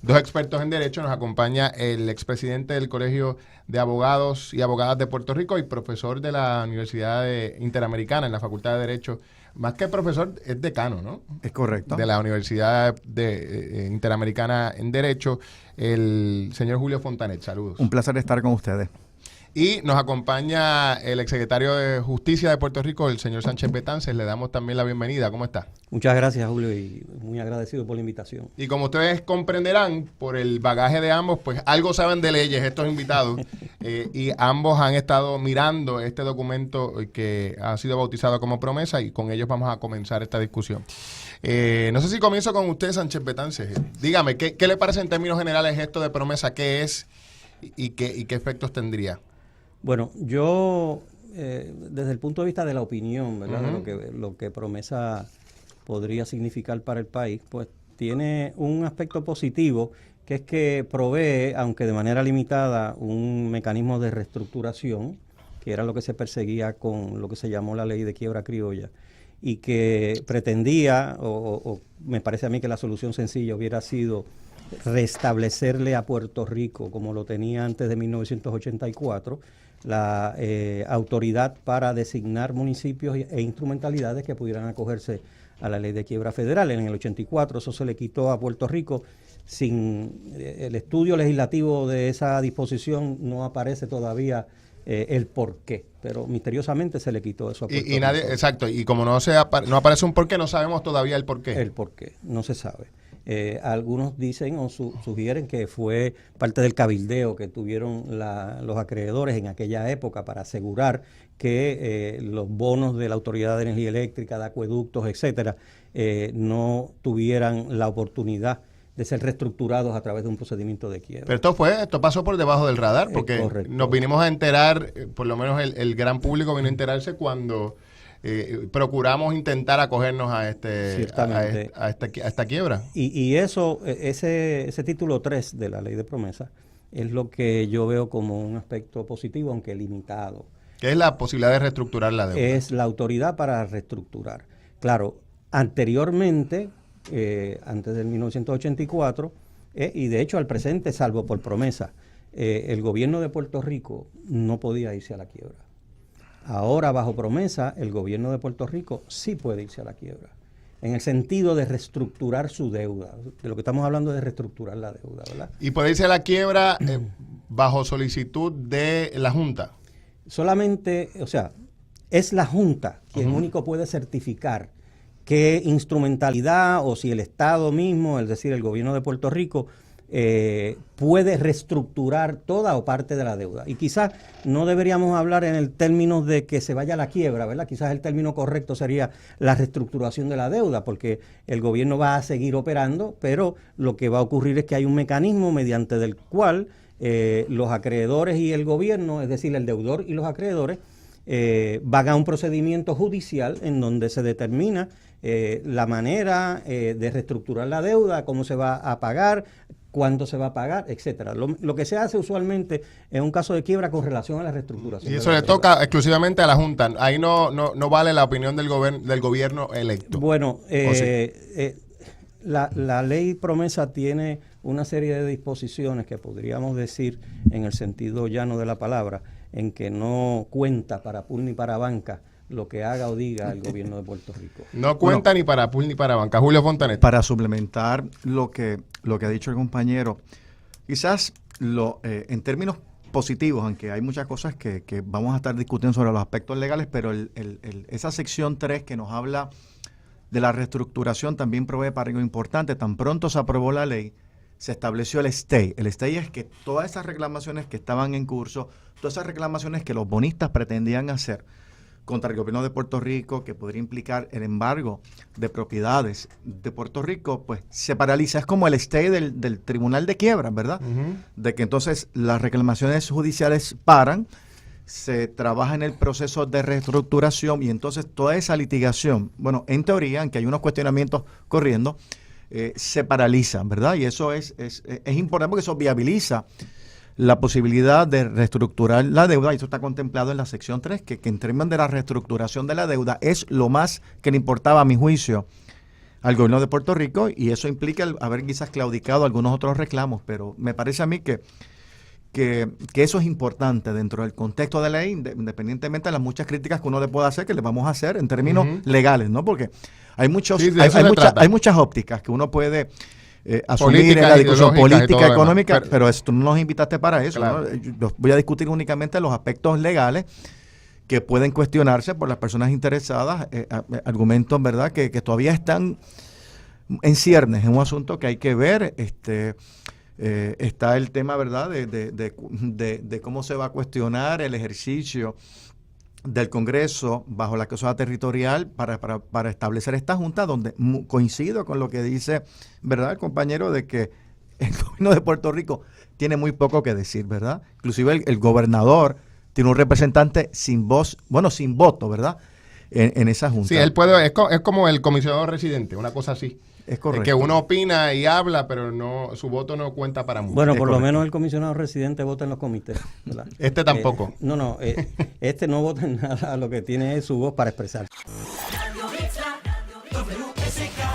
dos expertos en Derecho. Nos acompaña el expresidente del Colegio de Abogados y Abogadas de Puerto Rico y profesor de la Universidad Interamericana en la Facultad de Derecho. Más que profesor, es decano, ¿no? Es correcto. De la Universidad Interamericana en Derecho, el señor Julio Fontanet. Saludos. Un placer estar con ustedes. Y nos acompaña el exsecretario de Justicia de Puerto Rico, el señor Sánchez Betances. Le damos también la bienvenida. ¿Cómo está? Muchas gracias, Julio, y muy agradecido por la invitación. Y como ustedes comprenderán, por el bagaje de ambos, pues algo saben de leyes estos invitados. Y ambos han estado mirando este documento que ha sido bautizado como promesa, y con ellos vamos a comenzar esta discusión. No sé si comienzo con usted, Sánchez Betances. Dígame, ¿qué le parece en términos generales esto de promesa? ¿Qué es y qué efectos tendría? Bueno, yo, desde el punto de vista de la opinión, ¿verdad? De lo que promesa podría significar para el país, pues tiene un aspecto positivo, que es que provee, aunque de manera limitada, un mecanismo de reestructuración, que era lo que se perseguía con lo que se llamó la ley de quiebra criolla, y que pretendía, o me parece a mí que la solución sencilla hubiera sido restablecerle a Puerto Rico, como lo tenía antes de 1984, la autoridad para designar municipios e instrumentalidades que pudieran acogerse a la ley de quiebra federal. En el 84 eso se le quitó a Puerto Rico. Sin el estudio legislativo de esa disposición no aparece todavía el porqué, pero misteriosamente se le quitó eso a Puerto Rico. Nadie, exacto, y como no aparece un porqué, no sabemos todavía el porqué. El porqué, no se sabe. Algunos dicen o sugieren que fue parte del cabildeo que tuvieron los acreedores en aquella época para asegurar que los bonos de la Autoridad de Energía Eléctrica, de acueductos, etcétera, no tuvieran la oportunidad de ser reestructurados a través de un procedimiento de quiebra. Pero esto pasó por debajo del radar, porque nos vinimos a enterar, por lo menos el gran público vino a enterarse cuando procuramos intentar acogernos a esta quiebra. Y eso, ese título 3 de la ley de promesa es lo que yo veo como un aspecto positivo, aunque limitado. ¿Qué es la posibilidad de reestructurar la deuda? Es la autoridad para reestructurar. Claro, anteriormente, antes del 1984, y de hecho al presente, salvo por promesa, el gobierno de Puerto Rico no podía irse a la quiebra. Ahora, bajo promesa, el gobierno de Puerto Rico sí puede irse a la quiebra, en el sentido de reestructurar su deuda. De lo que estamos hablando es de reestructurar la deuda, ¿verdad? ¿Y puede irse a la quiebra bajo solicitud de la Junta? Solamente, o sea, es la Junta quien único puede certificar qué instrumentalidad, o si el Estado mismo, es decir, el gobierno de Puerto Rico, puede reestructurar toda o parte de la deuda. Y quizás no deberíamos hablar en el término de que se vaya a la quiebra, ¿verdad? Quizás el término correcto sería la reestructuración de la deuda, porque el gobierno va a seguir operando, pero lo que va a ocurrir es que hay un mecanismo mediante del cual los acreedores y el gobierno, es decir, el deudor y los acreedores, van a un procedimiento judicial en donde se determina la manera de reestructurar la deuda, cómo se va a pagar, cuándo se va a pagar, etcétera. Lo que se hace usualmente en un caso de quiebra con relación a la reestructuración. Y eso le toca exclusivamente a la Junta. Ahí no vale la opinión del gobierno electo. Bueno, la ley promesa tiene una serie de disposiciones que podríamos decir, en el sentido llano de la palabra, en que no cuenta para pool ni para banca lo que haga o diga el gobierno de Puerto Rico. No cuenta ni para pool ni para banca. Julio Fontanet. Para suplementar lo que ha dicho el compañero, quizás en términos positivos, aunque hay muchas cosas que vamos a estar discutiendo sobre los aspectos legales, pero esa sección 3 que nos habla de la reestructuración también provee para algo importante. Tan pronto se aprobó la ley, se estableció el stay. El stay es que todas esas reclamaciones que estaban en curso, todas esas reclamaciones que los bonistas pretendían hacer contra el gobierno de Puerto Rico, que podría implicar el embargo de propiedades de Puerto Rico, pues se paraliza. Es como el stay del Tribunal de Quiebras, ¿verdad? De que entonces las reclamaciones judiciales paran, se trabaja en el proceso de reestructuración y entonces toda esa litigación, bueno, en teoría, aunque hay unos cuestionamientos corriendo, se paraliza, ¿verdad? Y eso es importante porque eso viabiliza la posibilidad de reestructurar la deuda, y eso está contemplado en la sección 3, que en términos de la reestructuración de la deuda es lo más que le importaba, a mi juicio, al gobierno de Puerto Rico, y eso implica haber quizás claudicado algunos otros reclamos, pero me parece a mí que eso es importante dentro del contexto de la ley, independientemente de las muchas críticas que uno le pueda hacer, que le vamos a hacer en términos legales, ¿no? Porque hay hay muchas ópticas que uno puede asumir en la discusión política, económica, pero tú no nos invitaste para eso, claro. ¿No? Yo voy a discutir únicamente los aspectos legales que pueden cuestionarse por las personas interesadas, argumentos, ¿verdad?, que todavía están en ciernes, es un asunto que hay que ver. Está el tema, ¿verdad?, de cómo se va a cuestionar el ejercicio del Congreso bajo la cosa territorial para establecer esta junta, donde coincido con lo que dice, ¿verdad?, el compañero, de que el gobierno de Puerto Rico tiene muy poco que decir, ¿verdad? Inclusive el gobernador tiene un representante sin voz, sin voto, ¿verdad?, en esa junta. Sí, él puede, es como el comisionado residente, una cosa así. Es correcto. Que uno opina y habla, pero no, su voto no cuenta para mucho. Bueno, por lo menos el comisionado residente vota en los comités, ¿verdad? Este tampoco. Este no vota en nada, lo que tiene es su voz para expresar. Radio Isla, WSK.